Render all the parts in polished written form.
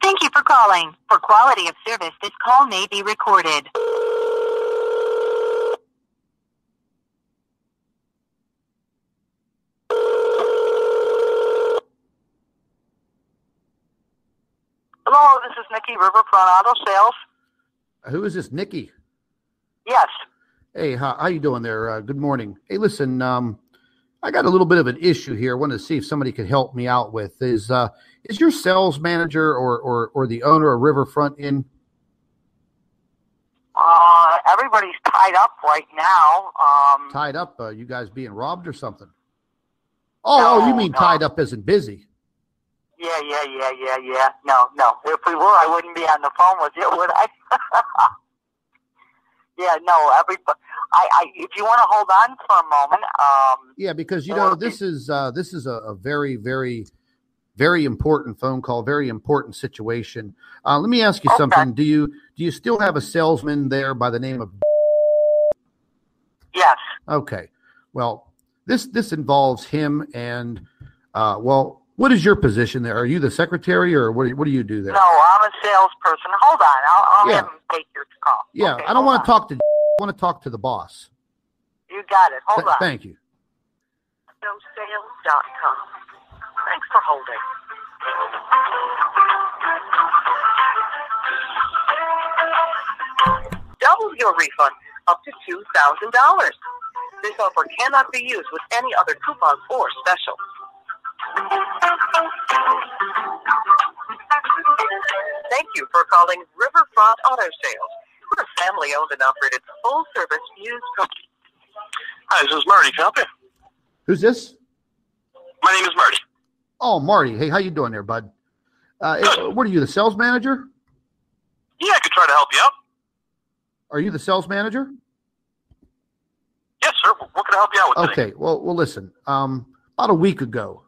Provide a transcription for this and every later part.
Thank you for calling. For quality of service, this call may be recorded. Hello, this is Nikki, Riverfront Auto Sales. Who is this, Nikki? Yes. Hey, how you doing there? Good morning. Hey, listen, I got a little bit of an issue here. I wanted to see if somebody could help me out with. Is your sales manager or the owner of Riverfront in? Everybody's tied up right now. Tied up? You guys being robbed or something? Oh, you mean tied up as in busy? Yeah. No. If we were, I wouldn't be on the phone with you, would I? Yeah, no. Everybody. If you want to hold on for a moment. Yeah, because this is a very, very, very important phone call, very important situation. Let me ask you something. Do you still have a salesman there by the name of? Yes. Okay. Well, this involves him and what is your position there? Are you the secretary or what do you do there? No, I'm a salesperson. Hold on. I'll have him take your call. Yeah, okay, I don't want to talk to. I want to talk to the boss. You got it. Hold on. Thank you. NoSales.com. Thanks for holding. Double your refund up to $2,000. This offer cannot be used with any other coupons or specials. Thank you for calling Riverfront Auto Sales. We're a family-owned and operated full-service used company. Hi, this is Marty. Can I help you? Who's this? My name is Marty. Oh, Marty. Hey, how you doing there, bud? What are you, the sales manager? Yeah, I could try to help you out. Are you the sales manager? Yes, sir. What can I help you out with today? Okay. Well, listen. About a week ago,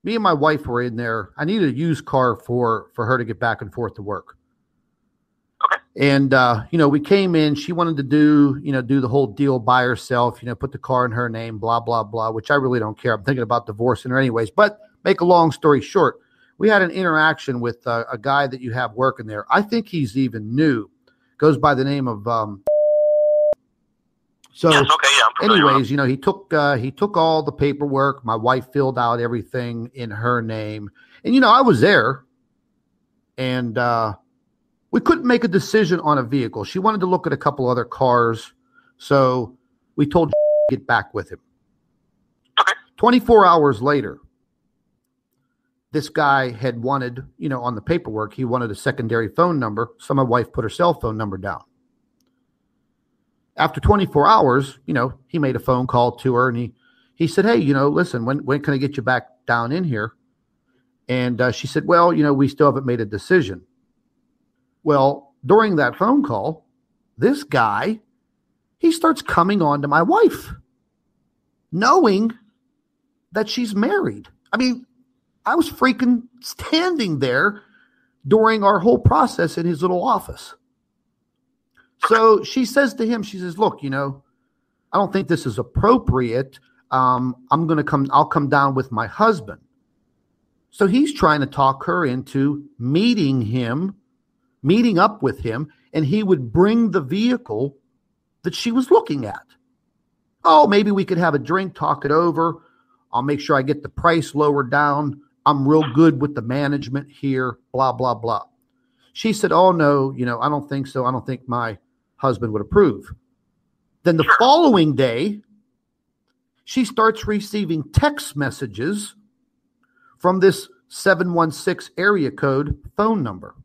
me and my wife were in there. I needed a used car for her to get back and forth to work. Okay. And we came in. She wanted to do the whole deal by herself. Put the car in her name. Blah blah blah. Which I really don't care. I'm thinking about divorcing her anyways. But make a long story short, we had an interaction with a guy that you have working there. I think he's even new. Goes by the name of. So, yes, okay, yeah, anyways, he took all the paperwork. My wife filled out everything in her name, and I was there, and we couldn't make a decision on a vehicle. She wanted to look at a couple other cars, so we told to get back with him. Okay. 24 hours later, this guy had wanted, on the paperwork, he wanted a secondary phone number, so my wife put her cell phone number down. After 24 hours, he made a phone call to her and he said, hey, listen, when can I get you back down in here? And she said, well, we still haven't made a decision. Well, during that phone call, this guy, he starts coming on to my wife, knowing that she's married. I mean, I was freaking standing there during our whole process in his little office. So she says to him, she says, look, I don't think this is appropriate. I'll come down with my husband. So he's trying to talk her into meeting up with him, and he would bring the vehicle that she was looking at. Oh, maybe we could have a drink, talk it over. I'll make sure I get the price lower down. I'm real good with the management here, blah, blah, blah. She said, oh, no, I don't think so. I don't think my husband would approve. Then the following day, she starts receiving text messages from this 716 area code phone number.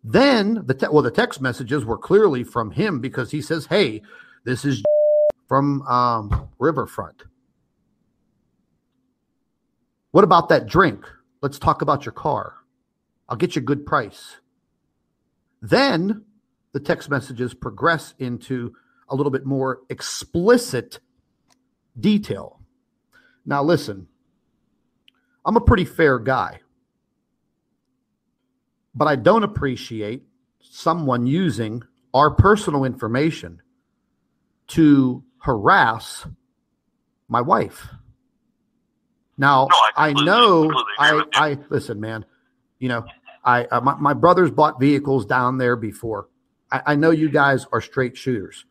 Then the text messages were clearly from him because he says, hey, this is from Riverfront. What about that drink? Let's talk about your car. I'll get you a good price. Then the text messages progress into a little bit more explicit detail. Now, listen, I'm a pretty fair guy, but I don't appreciate someone using our personal information to harass my wife. Now, No, I know, I listen, man, My brothers bought vehicles down there before. I know you guys are straight shooters.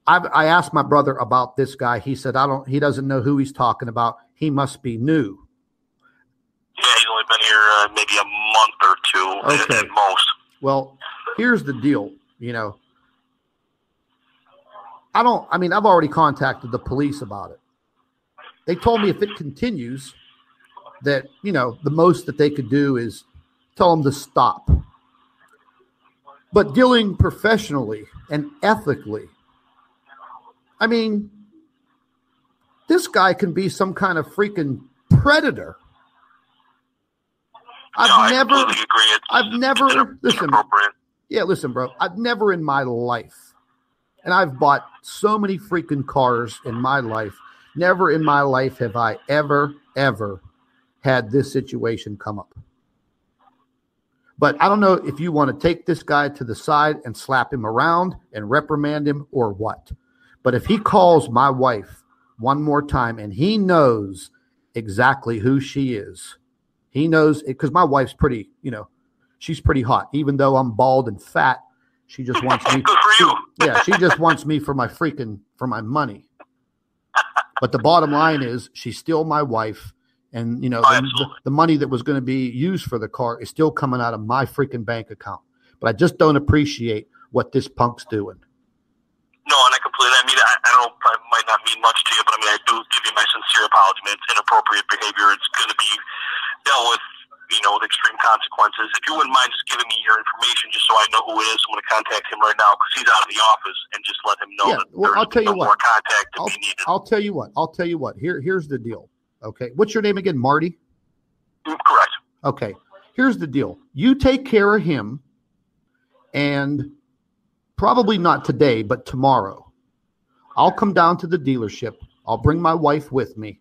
I asked my brother about this guy. He said he doesn't know who he's talking about. He must be new. Yeah, he's only been here maybe a month or two at most. Well, here's the deal. I've already contacted the police about it. They told me if it continues, that, the most that they could do is tell them to stop. But dealing professionally and ethically, this guy can be some kind of freaking predator. I've never, listen, bro, I've never in my life, and I've bought so many freaking cars in my life, never in my life have I ever had this situation come up. But I don't know if you want to take this guy to the side and slap him around and reprimand him or what. But if he calls my wife one more time and he knows exactly who she is, he knows it, because my wife's pretty, she's pretty hot. Even though I'm bald and fat, she just wants me. She just wants me for my money. But the bottom line is she's still my wife. And, the money that was going to be used for the car is still coming out of my freaking bank account. But I just don't appreciate what this punk's doing. No, and I completely, I don't know, it might not mean much to you, but I do give you my sincere apology. It's inappropriate behavior. It's going to be dealt with, with extreme consequences. If you wouldn't mind just giving me your information just so I know who it is, I'm going to contact him right now because he's out of the office, and just let him know that there's no more contact to be needed. I'll tell you what. Here's the deal. Okay. What's your name again? Marty? Correct. Okay. Here's the deal. You take care of him, and probably not today, but tomorrow, I'll come down to the dealership. I'll bring my wife with me,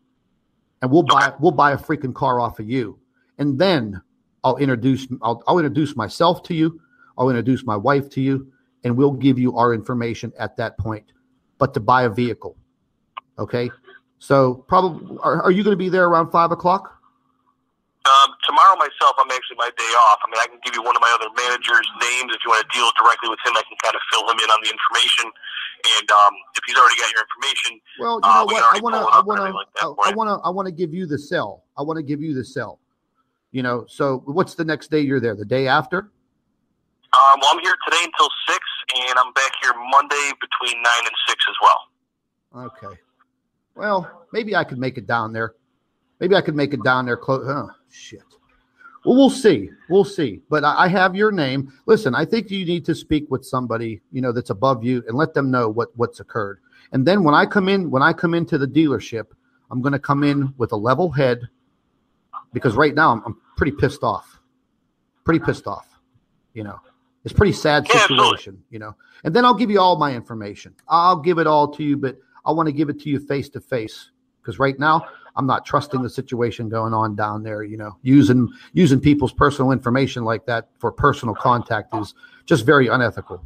and we'll buy a freaking car off of you. And then I'll introduce myself to you. I'll introduce my wife to you, and we'll give you our information at that point. But to buy a vehicle. Okay. So probably, are you going to be there around 5 o'clock? Tomorrow myself, I'm actually my day off. I can give you one of my other managers' names if you want to deal directly with him. I can kind of fill him in on the information, and if he's already got your information, well, you know what? I want to give you the cell. So what's the next day you're there? The day after? Well, I'm here today until 6, and I'm back here Monday between 9 and 6 as well. Okay. Well, maybe I could make it down there. Close. Oh, shit. Well, we'll see. But I have your name. Listen, I think you need to speak with somebody, that's above you, and let them know what's occurred. And then when I come into the dealership, I'm going to come in with a level head, because right now I'm pretty pissed off. It's a pretty sad situation, And then I'll give you all my information. I'll give it all to you, but I want to give it to you face to face, because right now I'm not trusting the situation going on down there. Using people's personal information like that for personal contact is just very unethical.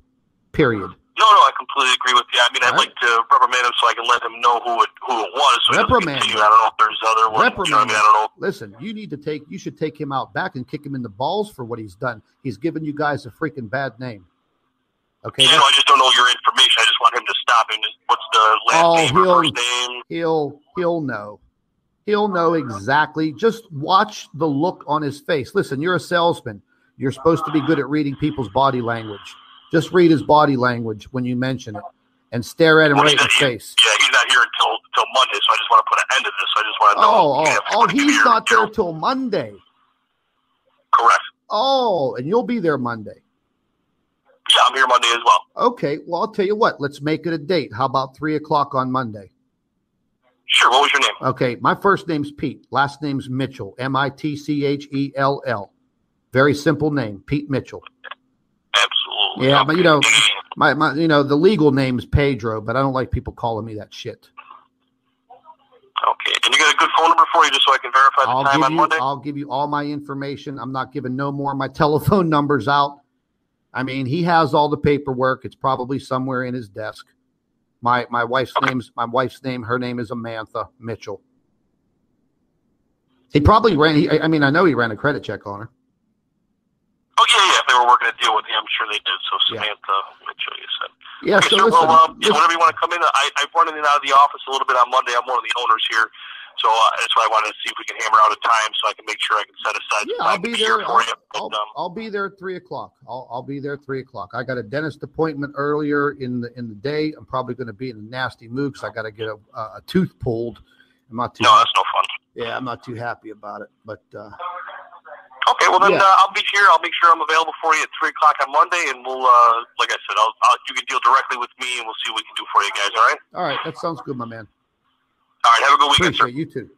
Period. No, I completely agree with you. I'd like to reprimand him so I can let him know who it was. So reprimand him. I don't know if there's other ones. Reprimand him. I don't know. Listen, you should take him out back and kick him in the balls for what he's done. He's given you guys a freaking bad name. Okay. Yeah, I just don't know your information. I just want him to stop him. What's the last name or first name? He'll know. He'll know exactly. Just watch the look on his face. Listen, you're a salesman. You're supposed to be good at reading people's body language. Just read his body language when you mention it, and stare at him right in the face. Yeah, he's not here until Monday, so I just want to put an end to this. So I just want to know. He's not there till Monday. Correct. Oh, and you'll be there Monday. Yeah, I'm here Monday as well. Okay, well, I'll tell you what. Let's make it a date. How about 3 o'clock on Monday? Sure. What was your name? Okay, my first name's Pete. Last name's Mitchell. Mitchell. Very simple name, Pete Mitchell. Absolutely. Yeah, but my the legal name's Pedro, but I don't like people calling me that shit. Okay. And you got a good phone number for you just so I can verify the time on Monday? I'll give you all my information. I'm not giving no more of my telephone numbers out. He has all the paperwork. It's probably somewhere in his desk. My wife's name, her name is Amantha Mitchell. He probably ran, I know he ran a credit check on her. Oh yeah. If they were working a deal with you, I'm sure they did. So Samantha, make sure you said. Yeah. Okay, So sir, listen, whenever you want to come in, I've run in and out of the office a little bit on Monday. I'm one of the owners here. So that's why I wanted to see if we can hammer out a time so I can make sure I can set aside some time I'll be here there. for you. I'll be there at 3:00. I'll be there at 3:00. I got a dentist appointment earlier in the day. I'm probably going to be in a nasty mood because I got to get a tooth pulled. I'm not too. No, that's no fun. Yeah, I'm not too happy about it. But okay, well then I'll be here. I'll make sure I'm available for you at 3:00 on Monday, and we'll, like I said, you can deal directly with me, and we'll see what we can do for you guys. All right. All right, that sounds good, my man. All right. Have a good weekend, sir. Appreciate it. You too.